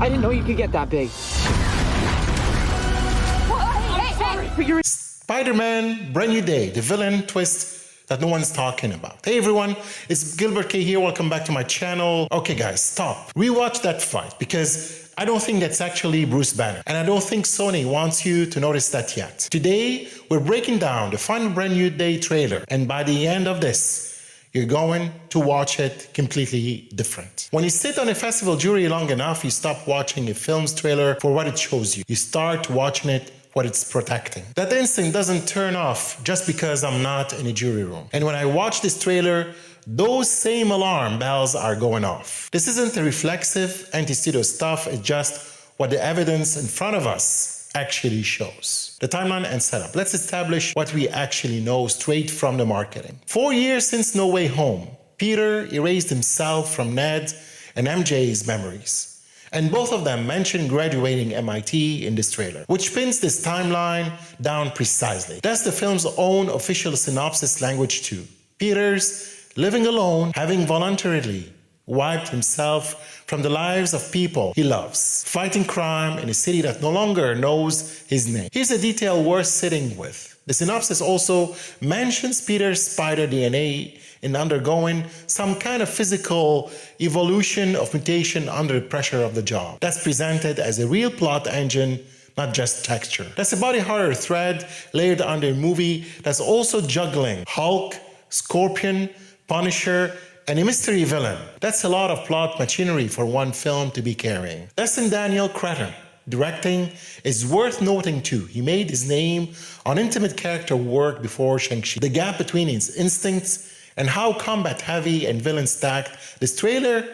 I didn't know you could get that big. Spider-Man, Brand New Day, the villain twist that no one's talking about. Hey everyone, it's Gilbert.K here. Welcome back to my channel. Okay guys, stop. Rewatch that fight because I don't think that's actually Bruce Banner. And I don't think Sony wants you to notice that yet. Today, we're breaking down the final Brand New Day trailer. And by the end of this, you're going to watch it completely different. When you sit on a festival jury long enough, you stop watching a film's trailer for what it shows you. You start watching it what it's protecting. That instinct doesn't turn off just because I'm not in a jury room. And when I watch this trailer, those same alarm bells are going off. This isn't a reflexive anti-studio stuff, it's just what the evidence in front of us actually shows. The timeline and setup. Let's establish what we actually know straight from the marketing. 4 years since No Way Home, Peter erased himself from Ned and MJ's memories. And both of them mention graduating MIT in this trailer, which pins this timeline down precisely. That's the film's own official synopsis language too. Peter's living alone, having voluntarily wiped himself from the lives of people he loves, fighting crime in a city that no longer knows his name. Here's a detail worth sitting with. The synopsis also mentions Peter's spider DNA in undergoing some kind of physical evolution of mutation under the pressure of the job. That's presented as a real plot engine, not just texture. That's a body horror thread layered under a movie that's also juggling Hulk, Scorpion, Punisher, and a mystery villain. That's a lot of plot machinery for one film to be carrying. Lesson Daniel Cretton directing is worth noting too. He made his name on intimate character work before Shang-Chi. The gap between his instincts and how combat-heavy and villain-stacked this trailer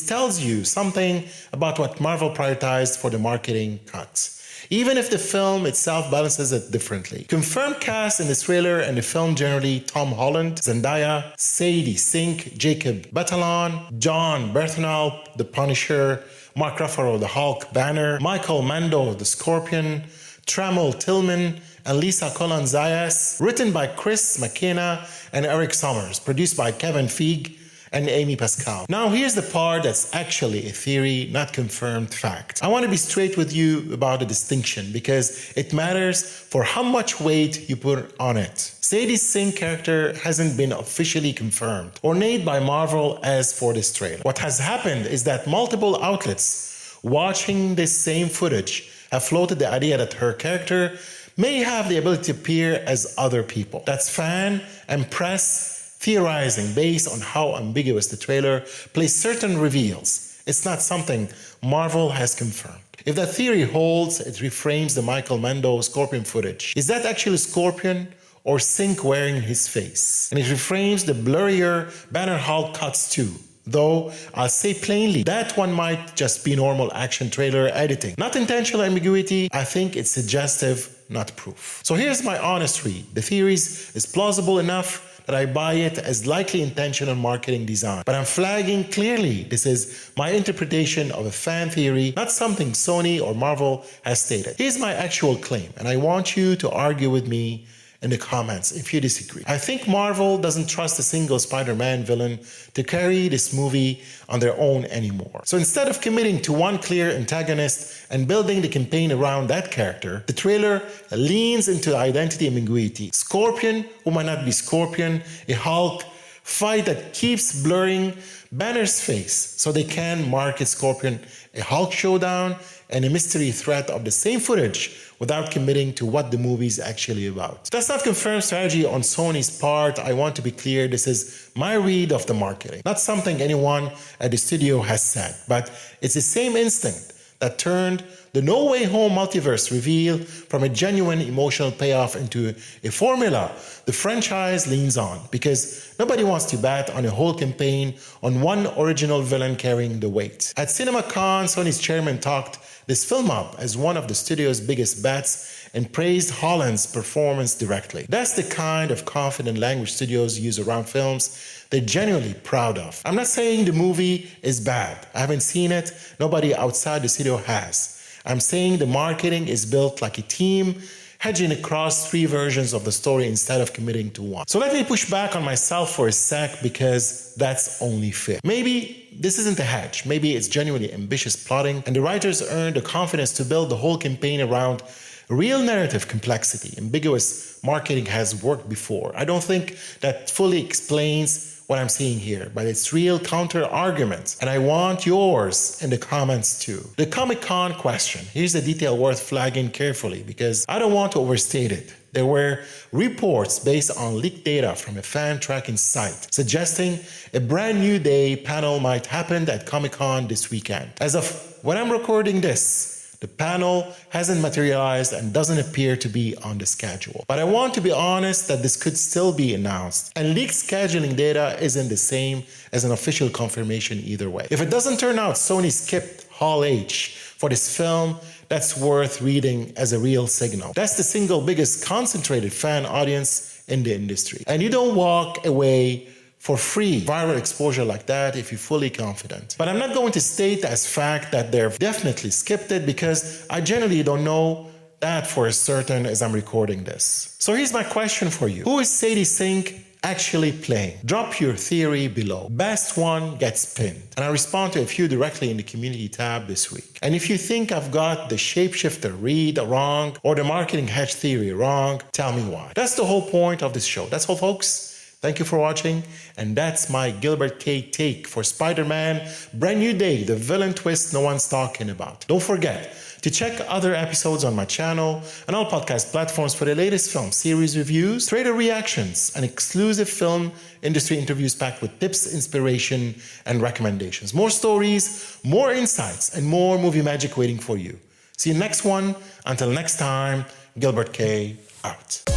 tells you something about what Marvel prioritized for the marketing cuts, even if the film itself balances it differently. Confirmed cast in this trailer and the film generally: Tom Holland, Zendaya, Sadie Sink, Jacob Batalon, John Bernthal, the Punisher, Mark Ruffalo, the Hulk, Banner, Michael Mando, the Scorpion, Trammell Tillman, and Lisa Colon-Zayas, written by Chris McKenna and Eric Summers, produced by Kevin Feige and Amy Pascal. Now here's the part that's actually a theory, not confirmed fact. I want to be straight with you about the distinction because it matters for how much weight you put on it. Sadie Sink character hasn't been officially confirmed or named by Marvel as for this trailer. What has happened is that multiple outlets watching this same footage have floated the idea that her character may have the ability to appear as other people. That's fan and press theorizing based on how ambiguous the trailer plays certain reveals. It's not something Marvel has confirmed. If that theory holds, it reframes the Michael Mando Scorpion footage. Is that actually Scorpion or Sink wearing his face? And it reframes the blurrier Banner Hulk cuts too. Though I'll say plainly that one might just be normal action trailer editing. Not intentional ambiguity, I think it's suggestive, not proof. So here's my honest read. The theory is plausible enough that I buy it as likely intentional marketing design. But I'm flagging clearly this is my interpretation of a fan theory, not something Sony or Marvel has stated. Here's my actual claim, and I want you to argue with me in the comments if you disagree. I think Marvel doesn't trust a single Spider-Man villain to carry this movie on their own anymore. So instead of committing to one clear antagonist and building the campaign around that character, the trailer leans into identity ambiguity. Scorpion, who might not be Scorpion, a Hulk, fight that keeps blurring Banner's face so they can market Scorpion, a Hulk showdown, and a mystery threat of the same footage without committing to what the movie is actually about. That's not confirmed strategy on Sony's part. I want to be clear, this is my read of the marketing, not something anyone at the studio has said, but it's the same instinct that turned the No Way Home multiverse reveal from a genuine emotional payoff into a formula the franchise leans on, because nobody wants to bet on a whole campaign on one original villain carrying the weight. At CinemaCon, Sony's chairman talked this film up as one of the studio's biggest bets and praised Holland's performance directly. That's the kind of confident language studios use around films they're genuinely proud of. I'm not saying the movie is bad. I haven't seen it. Nobody outside the studio has. I'm saying the marketing is built like a team hedging across 3 versions of the story instead of committing to one. So let me push back on myself for a sec because that's only fair. Maybe this isn't a hedge. Maybe it's genuinely ambitious plotting and the writers earned the confidence to build the whole campaign around real narrative complexity. Ambiguous marketing has worked before. I don't think that fully explains what I'm seeing here, but it's real counter arguments, and I want yours in the comments too. The Comic-Con question. Here's the detail worth flagging carefully because I don't want to overstate it. There were reports based on leaked data from a fan tracking site suggesting a brand new day panel might happen at Comic-Con this weekend. As of when I'm recording this, the panel hasn't materialized and doesn't appear to be on the schedule. But I want to be honest that this could still be announced. And leaked scheduling data isn't the same as an official confirmation either way. If it doesn't turn out Sony skipped Hall H for this film, that's worth reading as a real signal. That's the single biggest concentrated fan audience in the industry. And you don't walk away for free viral exposure like that if you're fully confident. But I'm not going to state as fact that they've definitely skipped it because I generally don't know that for certain as I'm recording this. So here's my question for you. Who is Sadie Sink actually playing? Drop your theory below. Best one gets pinned. And I respond to a few directly in the community tab this week. And if you think I've got the shapeshifter read wrong or the marketing hedge theory wrong, tell me why. That's the whole point of this show. That's all, folks. Thank you for watching, and that's my Gilbert.K take for Spider-Man Brand New Day, the villain twist no one's talking about. Don't forget to check other episodes on my channel and all podcast platforms for the latest film series reviews, trailer reactions, and exclusive film industry interviews packed with tips, inspiration, and recommendations. More stories, more insights, and more movie magic waiting for you. See you next one. Until next time, Gilbert.K out.